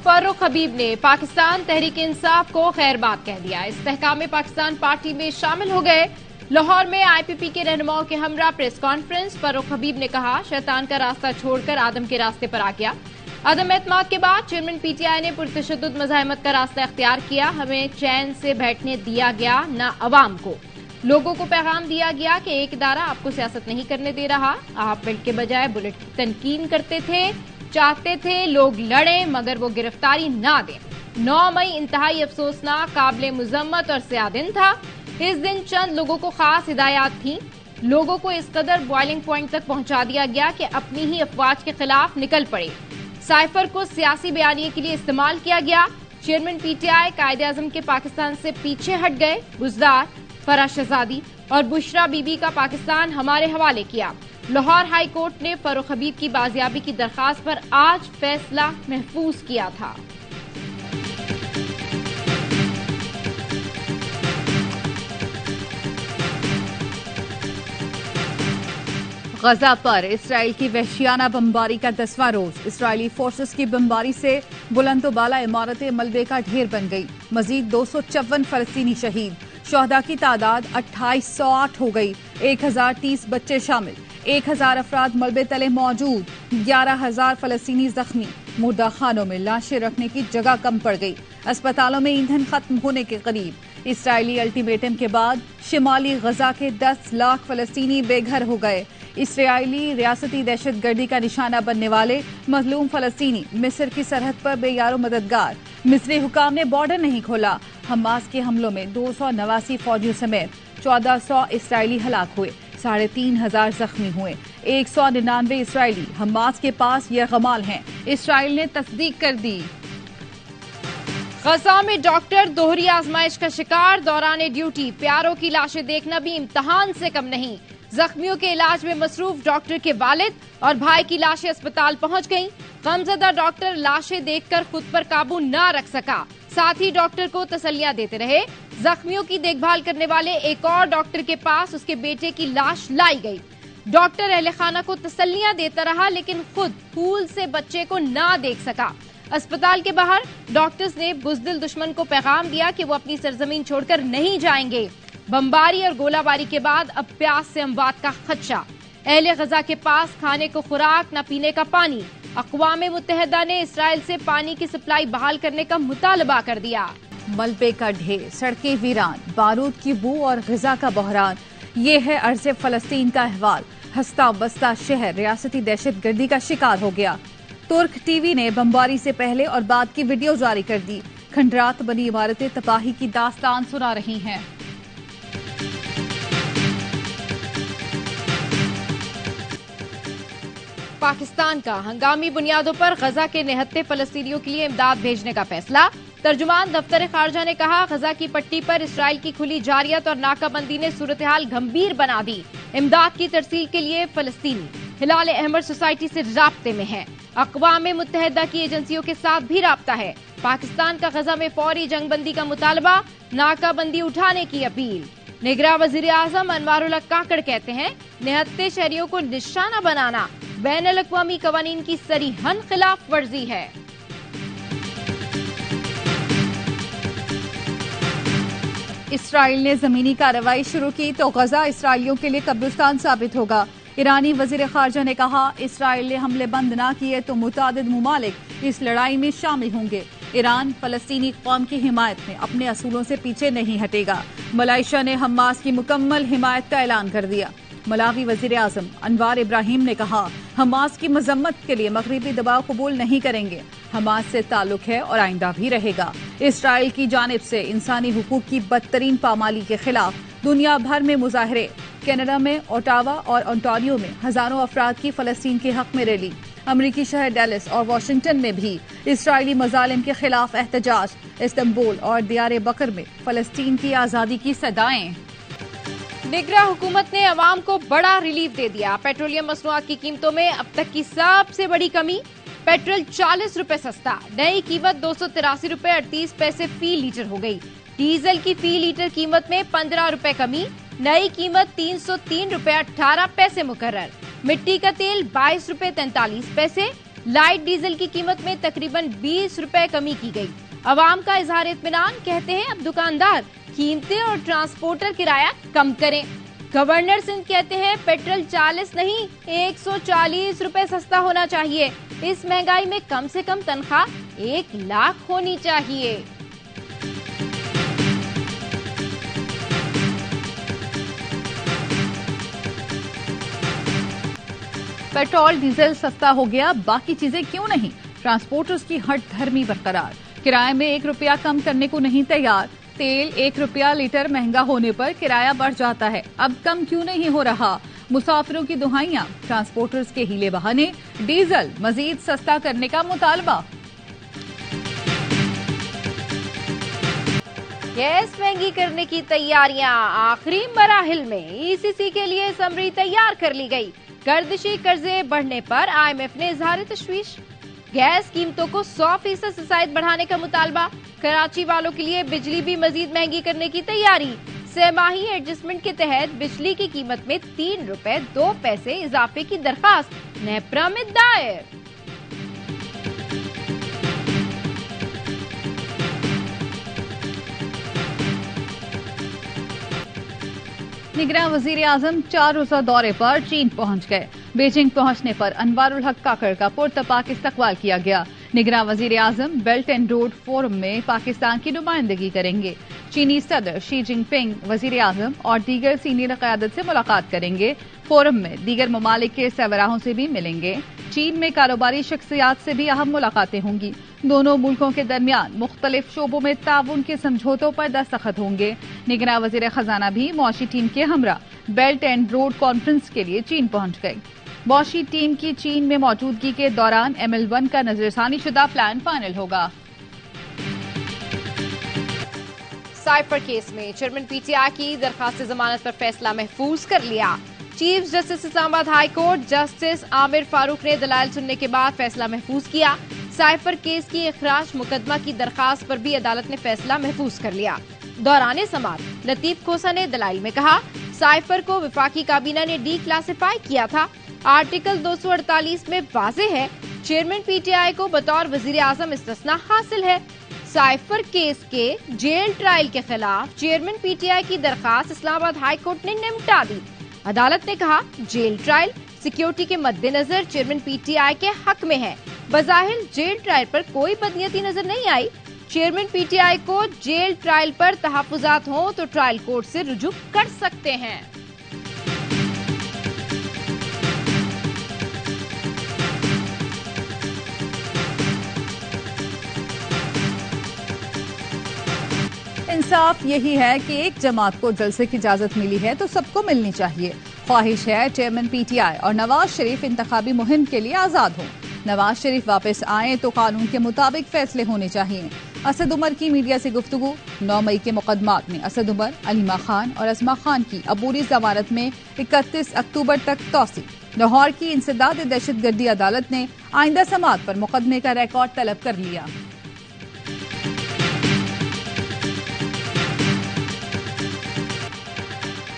फारूक हबीब ने पाकिस्तान तहरीक इंसाफ को खैरबाद कह दिया। इस्तेहकाम पाकिस्तान पार्टी में शामिल हो गए। लाहौर में आईपीपी के रहनुमाओं के हमरा प्रेस कॉन्फ्रेंस। फारूक हबीब ने कहा, शैतान का रास्ता छोड़कर आदम के रास्ते पर आ गया। आदम एतमाद के बाद चेयरमैन पीटीआई ने पुरतशद्दुद मज़ाहमत का रास्ता इख्तियार किया। हमें चैन से बैठने दिया गया न अवाम को। लोगों को पैगाम दिया गया कि एक इदारा आपको सियासत नहीं करने दे रहा। आप बेल्ट के बजाय बुलेट की तनकीन करते थे, चाहते थे लोग लड़े मगर वो गिरफ्तारी ना दें। 9 मई इंतहाई अफसोसनाक, काबिल मुजम्मत और स्याह दिन था। इस दिन चंद लोगों को खास हिदायत थी। लोगों को इस कदर बॉइलिंग पॉइंट तक पहुंचा दिया गया कि अपनी ही अफवाज के खिलाफ निकल पड़े। साइफर को सियासी बयानिए के लिए इस्तेमाल किया गया। चेयरमैन पीटीआई कायदे आजम के पाकिस्तान से पीछे हट गए। बुजदार, फराज शहजादी और बुशरा बीबी का पाकिस्तान हमारे हवाले किया। लाहौर हाई कोर्ट ने फारूक हबीब की बाजियाबी की दरखास्त पर आज फैसला महफूज किया था। गजा पर इसराइल की वहशियाना बमबारी का 10वां रोज। इसराइली फोर्सेस की बमबारी से बुलंदोबाला इमारतें मलबे का ढेर बन गई। मजीद 254 फलस्तीनी शहीद। शोहदा की तादाद 2808 हो गई। 1030 बच्चे शामिल। 1000 अफराद मलबे तले मौजूद। 11000 फलस्तीनी जख्मी। मुर्दा खानों में लाशें रखने की जगह कम पड़ गई। अस्पतालों में ईंधन खत्म होने के करीब। इसराइली अल्टीमेटम के बाद शिमाली गजा के 10 लाख फलस्तीनी बेघर हो गए। इसराइली रियासती दहशतगर्दी का निशाना बनने वाले मजलूम फलस्तीनी मिस्र की सरहद पर बेयारो मददगार। मिस्री हुकाम ने बॉर्डर नहीं खोला। हमास के हमलों में 289 फौजियों समेत 1400 इसराइली हलाक हुए। 3500 जख्मी हुए। 199 इसराइली हमास के पास यरगमाल हैं। इसराइल ने तस्दीक कर दी। गजा में डॉक्टर दोहरी आजमाइश का शिकार। दौरान ड्यूटी प्यारों की लाशें देखना भी इम्तिहान से कम नहीं। जख्मियों के इलाज में मसरूफ डॉक्टर के वालिद और भाई की लाशें अस्पताल पहुंच गईं। गमजदा डॉक्टर लाशें देखकर खुद पर काबू न रख सका। साथ ही डॉक्टर को तसल्लियां देते रहे। जख्मियों की देखभाल करने वाले एक और डॉक्टर के पास उसके बेटे की लाश लाई गई। डॉक्टर अहले खाना को तसल्लियां देता रहा लेकिन खुद फूल से बच्चे को ना देख सका। अस्पताल के बाहर डॉक्टर्स ने बुज़दिल दुश्मन को पैगाम दिया कि वो अपनी सरजमीन छोड़कर नहीं जाएंगे। बमबारी और गोलाबारी के बाद अब प्यास से अमवात का खदशा। अहले गजा के पास खाने को खुराक न पीने का पानी। अक़वाम मुत्तहिदा ने इसराइल से पानी की सप्लाई बहाल करने का मुतालबा कर दिया। मलबे का ढेर, सड़कें वीरान, बारूद की बू और ग़िज़ा का बहरान। ये है अर्ज़ फ़लस्तीन का अहवाल। हंसता बसता शहर रियासती दहशतगर्दी का शिकार हो गया। तुर्क टीवी ने बमबारी से पहले और बाद की वीडियो जारी कर दी। खंडरात बनी इमारतें तबाही की दास्तान सुना रही हैं। पाकिस्तान का हंगामी बुनियादों पर गजा के निहत्ते फलस्तीनियों के लिए इमदाद भेजने का फैसला। तर्जुमान दफ्तर खारजा ने कहा, गजा की पट्टी पर इसराइल की खुली जारियत और नाकाबंदी ने सूरत हाल गंभीर बना दी। इमदाद की तरसील के लिए फलस्तीनी हिलाल अहमर सोसाइटी से राब्ते में है। अक़वाम मुत्तहिदा की एजेंसियों के साथ भी राब्ता है। पाकिस्तान का गजा में फौरी जंगबंदी का मुतालबा, नाकाबंदी उठाने की अपील। निगरां वज़ीर आज़म अनवारुल हक काकड़ कहते हैं, निहत्ते शहरियों को निशाना बनाना बैनुल अक़वामी कवानीन की सरीहन खिलाफ वर्जी है। इसराइल ने जमीनी कार्रवाई शुरू की तो गजा इसराइलियों के लिए कब्रिस्तान साबित होगा। ईरानी वज़ीर ख़ारजा ने कहा, इसराइल ने हमले बंद न किए तो मुतादिद मुमालिक इस लड़ाई में शामिल होंगे। ईरान फलस्तीनी कौम की हिमायत में अपने असूलों से पीछे नहीं हटेगा। मलेशिया ने हमास की मुकम्मल हिमायत का ऐलान कर दिया। मलावी वज़ीर आज़म अनवार इब्राहिम ने कहा, हमास की मजम्मत के लिए मगरिबी दबाव कबूल नहीं करेंगे। हमास से ताल्लुक है और आइंदा भी रहेगा। इसराइल की जानिब से इंसानी हुकूक की बदतरीन पामाली के खिलाफ दुनिया भर में मुजाहरे। कनाडा में ओटावा और ओंटारियो में हजारों अफराद की फलस्तीन के हक में रैली। अमरीकी शहर डेलिस और वाशिंगटन में भी इसराइली मजालिम के खिलाफ एहतजाज। इस्तांबुल और दियार बकर में फलस्तीन की आज़ादी की सदाएं। निगरां हुकूमत ने अवाम को बड़ा रिलीफ दे दिया। पेट्रोलियम मसनूआत की कीमतों में अब तक की सबसे बड़ी कमी। पेट्रोल 40 रुपए सस्ता। नई कीमत 283 रुपए 38 पैसे फी लीटर हो गई। डीजल की फी लीटर कीमत में 15 रुपए कमी। नई कीमत 303 रुपए 18 पैसे मुकर्रर। मिट्टी का तेल 22 रुपए 43 पैसे। लाइट डीजल की कीमत में तकरीबन 20 रुपए कमी की गई। अवाम का इजहार इत्मीनान, कहते हैं अब दुकानदार कीमतें और ट्रांसपोर्टर किराया कम करें। गवर्नर सिंध कहते हैं पेट्रोल 40 नहीं 140 रुपए सस्ता होना चाहिए। इस महंगाई में कम से कम तनख्वाह 1 लाख होनी चाहिए। पेट्रोल डीजल सस्ता हो गया, बाकी चीजें क्यों नहीं? ट्रांसपोर्टर्स की हट धर्मी बरकरार, किराए में 1 रुपया कम करने को नहीं तैयार। तेल 1 रुपया लीटर महंगा होने पर किराया बढ़ जाता है, अब कम क्यों नहीं हो रहा? मुसाफिरों की दुहाइयां, ट्रांसपोर्टर्स के हीले बहाने, डीजल मजीद सस्ता करने का मुतालबा। गैस महंगी करने की तैयारियां आखिरी मराहिल में। ईसीसी के लिए समरी तैयार कर ली गई। गर्दिशी कर्जे बढ़ने पर IMF ने इजहार तशवीश। गैस कीमतों को 100% से ज़ायद बढ़ाने का मुतालबा। कराची वालों के लिए बिजली भी मजीद महंगी करने की तैयारी। सहमाही एडजस्टमेंट के तहत बिजली की कीमत में 3 रुपए 2 पैसे इजाफे की दरखास्त नेपरा में दायर। निगरान वजीर आजम 4 रोजा दौरे पर चीन पहुंच गए। बीजिंग पहुंचने पर अनवारुल हक काकड़ का पुरतपाक इस्तकबाल किया गया। निगरान वजीर आजम बेल्ट एंड रोड फोरम में पाकिस्तान की नुमाइंदगी करेंगे। चीनी सदर शी जिनपिंग वजीर आजम और दीगर सीनियर क़यादत से मुलाकात करेंगे। फोरम में दीगर ममालिक के सरबराहों से भी मिलेंगे। चीन में कारोबारी शख्सियात से भी अहम मुलाकातें होंगी। दोनों मुल्कों के दरमियान मुख्तलिफ शोबों में ताउन के समझौतों पर दस्तखत होंगे। निगरान वजीर खजाना भी मौशी टीम के हमरा बेल्ट एंड रोड कॉन्फ्रेंस के लिए चीन पहुंच गई। मौशी टीम की चीन में मौजूदगी के दौरान ML1 का नजरसानी शुदा प्लान फाइनल होगा। साइफर केस में चेयरमैन PTI की दरखास्त जमानत पर फैसला महफूज कर लिया। Chief justice Islamabad high court justice Aamir Farooq ने दलाइल सुनने के बाद फैसला महफूज किया। साइफर केस की इखराज मुकदमा की दरखास्त पर भी अदालत ने फैसला महफूज कर लिया। दौरान समाअत लतीफ खोसा ने दलाइल में कहा, साइफर को विफाकी काबीना ने डी क्लासिफाई किया था। आर्टिकल 248 में वाज़ेह है चेयरमैन PTI को बतौर वजीर आजम इस्तिस्ना हासिल है। साइफर केस के जेल ट्रायल के खिलाफ चेयरमैन PTI की दरखास्त इस्लामाबाद हाई कोर्ट ने निपटा दी। अदालत ने कहा, जेल ट्रायल सिक्योरिटी के मद्देनजर चेयरमैन PTI के हक में है। बज़ाहिर जेल ट्रायल पर कोई बदनीयती नजर नहीं आई। चेयरमैन PTI को जेल ट्रायल पर तहफुजात हो तो ट्रायल कोर्ट से रुजू कर सकते हैं। इंसाफ यही है कि एक जमात को जलसे की इजाजत मिली है तो सबको मिलनी चाहिए। ख्वाहिश है चेयरमैन PTI और नवाज शरीफ इंतखाबी मुहिम के लिए आजाद हों। नवाज शरीफ वापस आए तो कानून के मुताबिक फैसले होने चाहिए। असद उमर की मीडिया से गुफ्तगू। 9 मई के मुकदमात में असद उमर, अलीमा खान और अजमा खान की अबूरी जमानत में 31 अक्टूबर तक तौसी। लाहौर की इंसदाद दहशतगर्दी अदालत ने आइंदा समाअत पर मुकदमे का रिकॉर्ड तलब कर लिया।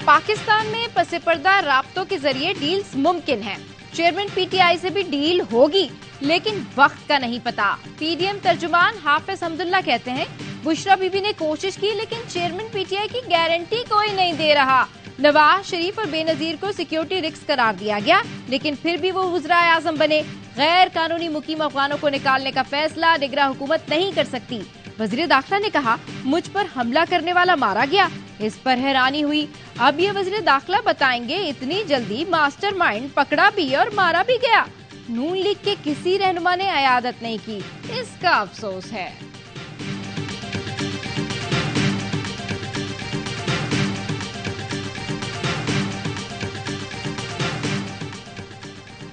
पाकिस्तान में पसे पर्दा राब्तों के जरिए डील्स मुमकिन है। चेयरमैन PTI से भी डील होगी, लेकिन वक्त का नहीं पता। PDM तर्जुमान हाफिज हमदुल्ला कहते हैं, बुशरा बीबी ने कोशिश की लेकिन चेयरमैन PTI की गारंटी कोई नहीं दे रहा। नवाज शरीफ और बेनजीर को सिक्योरिटी रिस्क करार दिया गया, लेकिन फिर भी वो वज़ीर आज़म बने। गैर कानूनी मुकीम अफगानों को निकालने का फैसला निगरां हुकूमत नहीं कर सकती। वज़ीर दाखिला ने कहा, मुझ पर हमला करने वाला मारा गया। इस पर हैरानी हुई। अब ये वज़ीर दाखिला बताएंगे इतनी जल्दी मास्टरमाइंड पकड़ा भी और मारा भी गया। नून लीग के किसी रहनुमा ने अयादत नहीं की, इसका अफसोस है।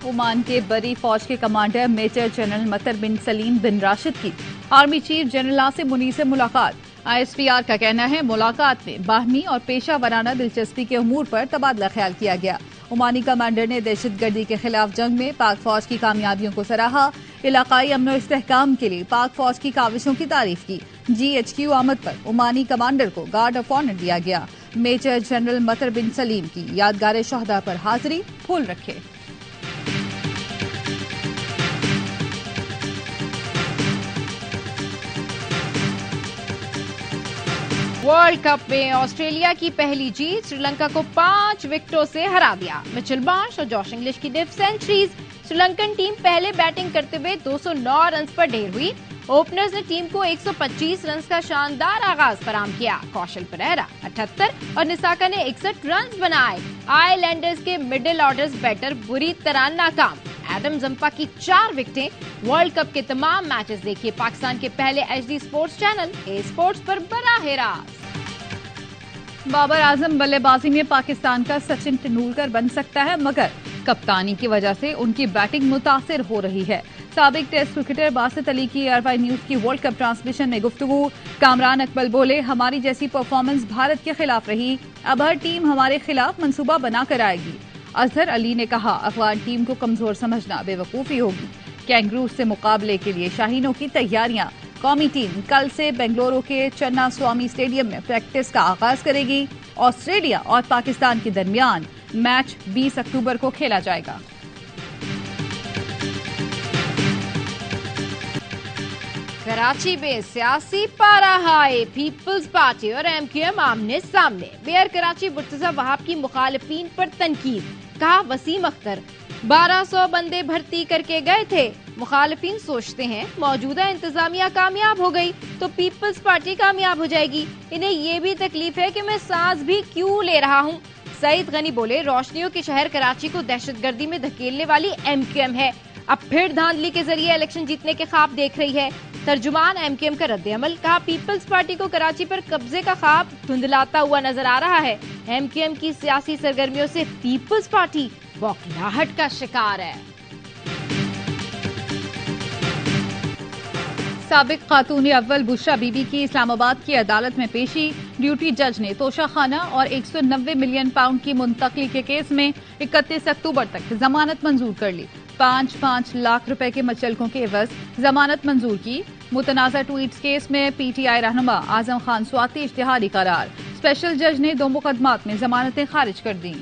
ओमान के बरी फौज के कमांडर मेजर जनरल मतर बिन सलीम बिन राशिद की army chief general Nasir Munir से मुलाकात। ISPR का कहना है मुलाकात में बाहमी और पेशा वराना दिलचस्पी के उमूर पर तबादला ख्याल किया गया। ओमानी कमांडर ने दहशतगर्दी के खिलाफ जंग में पाक फौज की कामयाबियों को सराहा। इलाकाई अमन और इस्तेहकाम के लिए पाक फौज की काविशों की तारीफ की। GHQ आमद पर ओमानी कमांडर को गार्ड ऑफ ऑनर दिया गया। मेजर जनरल मतर बिन सलीम की यादगार शहदा पर हाजिरी फूल रखे। वर्ल्ड कप में ऑस्ट्रेलिया की पहली जीत, श्रीलंका को 5 विकेटों से हरा दिया। मिचेल मार्श और जॉश इंग्लिश की डिफ सेंचुरीज। श्रीलंकन टीम पहले बैटिंग करते हुए 209 रन पर ढेर हुई। ओपनर्स ने टीम को 125 रन का शानदार आगाज फराहम किया। कौशल परेरा 78 और निसाका ने 61 रन बनाए। आइलैंडर्स के मिडिल ऑर्डर्स बैटर बुरी तरह नाकाम। एडम जंपा की 4 विकेटें। वर्ल्ड कप के तमाम मैचेस देखिए पाकिस्तान के पहले HD स्पोर्ट्स चैनल ए स्पोर्ट्स पर बराह रास्त। बाबर आजम बल्लेबाजी में पाकिस्तान का सचिन तेंदुलकर बन सकता है, मगर कप्तानी की वजह से उनकी बैटिंग मुतासिर हो रही है। साबिक टेस्ट क्रिकेटर बासित अली की ARY न्यूज की वर्ल्ड कप ट्रांसमिशन में गुफ्तगू। कामरान अकबल बोले, हमारी जैसी परफॉर्मेंस भारत के खिलाफ रही, अब हर टीम हमारे खिलाफ मंसूबा बनाकर आएगी। अजहर अली ने कहा, अफगान टीम को कमजोर समझना बेवकूफी होगी। कैंगरू से मुकाबले के लिए शाहीनों की तैयारियां। कौमी टीम कल से बेंगलुरु के चन्ना स्वामी स्टेडियम में प्रैक्टिस का आगाज करेगी। ऑस्ट्रेलिया और पाकिस्तान के दरमियान मैच 20 अक्टूबर को खेला जाएगा। कराची में सियासी पारा हाई, पीपल्स पार्टी और MQM आमने सामने। मेयर कराची मुर्तजा वहाब की मुखालिफिन पर तनकीद। कहा, वसीम अख्तर 1200 बंदे भर्ती करके गए थे। मुखालिफिन सोचते हैं मौजूदा इंतजामिया कामयाब हो गई तो पीपल्स पार्टी कामयाब हो जाएगी। इन्हें ये भी तकलीफ है कि मैं सांस भी क्यों ले रहा हूँ। सईद गनी बोले, रोशनियों के शहर कराची को दहशतगर्दी में धकेलने वाली MQM है। अब फिर धांधली के जरिए इलेक्शन जीतने के ख्वाब देख रही है। तर्जुमान MQM का रद्द-ए-अमल। कहा, पीपल्स पार्टी को कराची पर कब्जे का ख्वाब धुंधलाता हुआ नजर आ रहा है। MQM की सियासी सरगर्मियों से पीपल्स पार्टी बौखलाहट का शिकार है। साबिक खातून अव्वल बुशरा बीबी की इस्लामाबाद की अदालत में पेशी। ड्यूटी जज ने तोशाखाना और 190 मिलियन पाउंड की मुंतकली के केस में 31 अक्टूबर तक जमानत मंजूर कर ली। 5-5 लाख रुपए के मचलकों के एवज जमानत मंजूर की। मुतनाज़ा ट्वीट्स केस में PTI रहनुमा आजम खान स्वाति इश्तिहारी करार। स्पेशल जज ने 2 मुकदमात में जमानतें खारिज कर दी।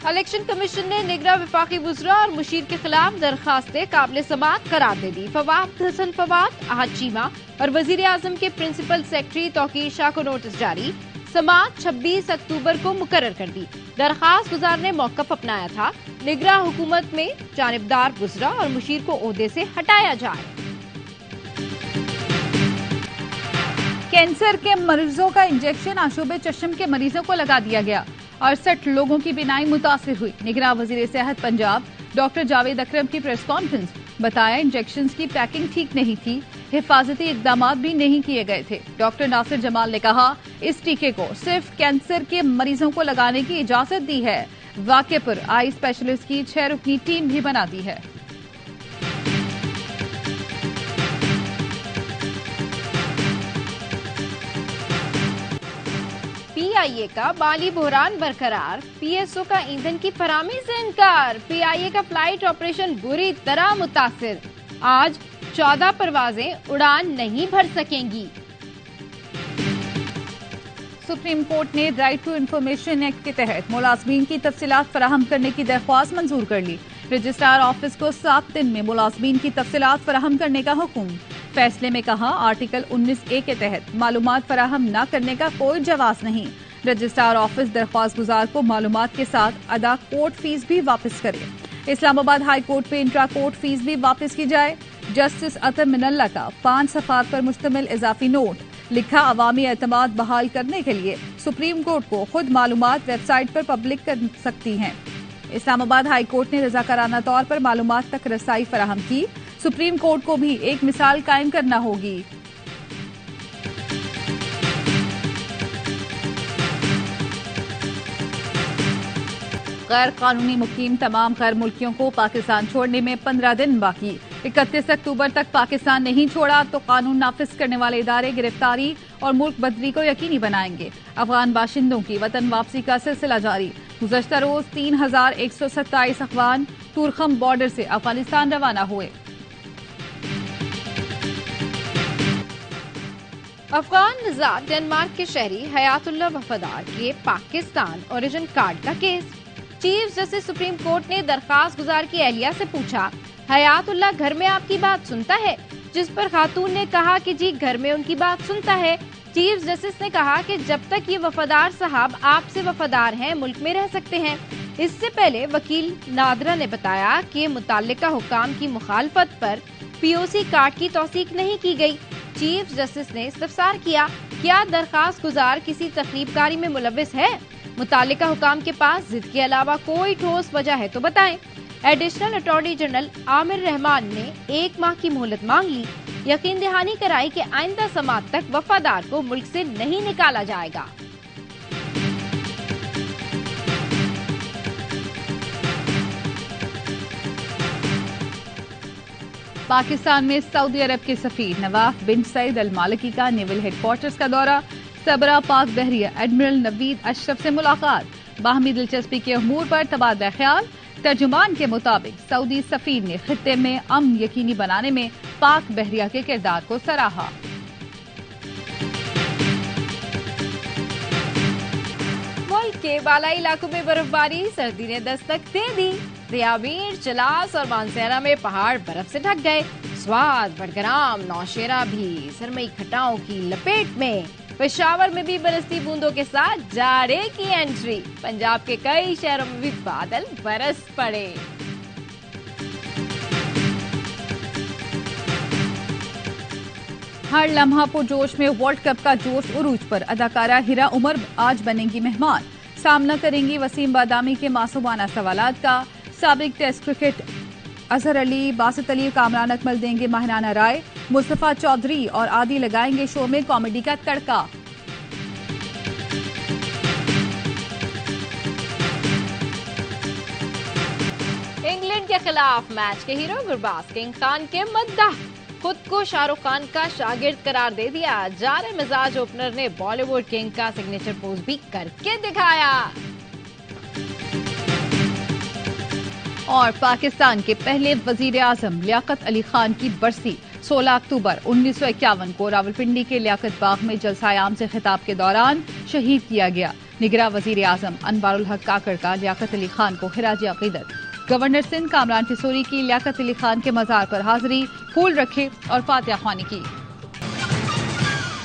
इलेक्शन कमीशन ने निगरां वफाकी वुज़रा और मुशीर के खिलाफ दरखास्तें काबिल समाअत करार दे दी। फवाद हसन फवाद, अहद चीमा और वजीर आजम के प्रिंसिपल सेक्रेटरी तौकीर शाह को नोटिस जारी। समाअत 26 अक्टूबर को मुकर्रर कर दी। दरखास्त गुजार ने मौकफ अपनाया था। निगरां हुकूमत में जानिबदार वुज़रा और मुशीर को ओहदे से हटाया जाए। कैंसर के मरीजों का इंजेक्शन आशूबे चश्म के मरीजों को लगा दिया गया। 68 लोगों की बीनाई मुतासिर हुई। निगरां वजीर सेहत पंजाब डॉक्टर जावेद अकरम की प्रेस कॉन्फ्रेंस। बताया, इंजेक्शंस की पैकिंग ठीक नहीं थी, हिफाजती इकदाम भी नहीं किए गए थे। डॉक्टर नासिर जमाल ने कहा, इस टीके को सिर्फ कैंसर के मरीजों को लगाने की इजाजत दी है। वाक़े पर आई स्पेशलिस्ट की 6 रुकनी टीम भी बना दी है। PIA का माली बहरान बरकरार। PSO का ईंधन की फराहमी से इनकार। PIA का फ्लाइट ऑपरेशन बुरी तरह मुतासिर। आज 14 परवाजें उड़ान नहीं भर सकेंगी। सुप्रीम कोर्ट ने राइट टू इंफॉर्मेशन एक्ट के तहत मुलाजमीन की तफसीलात फराहम करने की दरख्वास्त मंजूर कर ली। रजिस्ट्रार ऑफिस को 7 दिन में मुलाजमीन की तफसीलात फराहम करने का हुक्म। फैसले में कहा, आर्टिकल 19A के तहत मालूमात फराहम न करने का कोई जवाज नहीं। रजिस्ट्रार ऑफिस दरख्वास्त गुजार को मालूमात के साथ अदा कोर्ट फीस भी वापस करे। इस्लामाबाद हाई कोर्ट पे इंट्रा कोर्ट फीस भी वापस की जाए। जस्टिस अतर मिनल्ला का 5 सफ़ात पर मुश्तमिल इजाफी नोट। लिखा, अवामी एतमाद बहाल करने के लिए सुप्रीम कोर्ट को खुद मालूमात वेबसाइट पर पब्लिक कर सकती हैं। इस्लामाबाद हाई कोर्ट ने रजाकाराना तौर पर मालूमात तक रसाई फराहम की। सुप्रीम कोर्ट को भी एक मिसाल कायम करना होगी। गैर कानूनी मुकीम तमाम गैर मुल्कियों को पाकिस्तान छोड़ने में 15 दिन बाकी। 31 अक्टूबर तक पाकिस्तान नहीं छोड़ा तो कानून नाफिज करने वाले इदारे गिरफ्तारी और मुल्क बदली को यकीनी बनाएंगे। अफगान बाशिंदों की वतन वापसी का सिलसिला जारी। गुज़श्ता रोज 3127 अफगान तुरखम बॉर्डर से अफगानिस्तान रवाना हुए। अफगान निजात डेनमार्क के शहरी हयातुल्लाह वफादार के पाकिस्तान ओरिजिन कार्ड का case. Chief justice supreme court ने दरखास्त गुजार की अहलिया से पूछा, हयातुल्लाह घर में आपकी बात सुनता है? जिस पर खातून ने कहा कि जी घर में उनकी बात सुनता है। चीफ जस्टिस ने कहा कि जब तक ये वफादार साहब आपसे वफादार हैं, मुल्क में रह सकते हैं। इससे पहले वकील नादरा ने बताया कि मुताल्लिका हुक्काम की मुखालफत पर पीओसी कार्ड की तौसीक नहीं की गई। चीफ जस्टिस ने इस्तफसार किया, क्या दरखास्त गुजार किसी तकलीफकारी में मुलविस है? मुताल्लिका हुक्काम के पास जिद के अलावा कोई ठोस वजह है तो बताएं। Additional attorney general Aamir Rahman ने 1 माह की मोहलत मांग ली। यकीन दहानी कराई कि आइंदा समात तक वफादार को मुल्क से नहीं निकाला जाएगा। पाकिस्तान में सऊदी अरब के सफीर नवाफ बिन सईद अल मालिकी का नेवल हेडक्वार्टर्स का दौरा। सबरा पाक बहरिया एडमिरल नवीद अशरफ से मुलाकात। बाहमी दिलचस्पी के अमूर पर तबादला ख्याल। तर्जुमान के मुताबिक सऊदी सफीर ने खित्ते में अमन यकीनी बनाने में पाक बहरिया के किरदार को सराहा। मुल्क के बालाई इलाकों में बर्फबारी, सर्दी ने दस्तक दे दी। रियाबीर, चलास और मानसेरा में पहाड़ बर्फ से ढक गए। स्वाद, बडग्राम, नौशेरा भी सरमई खटाओं की लपेट में। पेशावर में भी बरसती बूंदों के साथ जाड़े की एंट्री। पंजाब के कई शहरों में भी बादल बरस पड़े। हर लम्हा पुरजोश में वर्ल्ड कप का जोश उरूज पर। अदाकारा हिरा उमर आज बनेंगी मेहमान। सामना करेंगी वसीम बादामी के मासूमाना सवालात का। साबिक टेस्ट क्रिकेट अजहर अली, बासित अली, कामरान अकमल देंगे माहिराना राय। मुस्तफा चौधरी और आदि लगाएंगे शो में कॉमेडी का तड़का। इंग्लैंड के खिलाफ मैच के हीरो गुरबाज किंग खान के मद्दाह। खुद को शाहरुख खान का शागिर्द करार दे दिया। जारे मिजाज ओपनर ने बॉलीवुड किंग का सिग्नेचर पोज भी करके दिखाया। और पाकिस्तान के पहले वजीर आजम लियाकत अली खान की बरसी 16 अक्टूबर 1951 को रावलपिंडी के लियाकत बाग में जलसा-ए-आम से खिताब के दौरान शहीद किया गया। निगरां वजीर आजम अनवारुल हक काकड़ का लियाकत अली खान को खिराज अकीदत। गवर्नर सिंध कामरान ठिसोरी की लियाकत अली खान के मजार पर हाजिरी, फूल रखे और फातिहा ख्वानी की।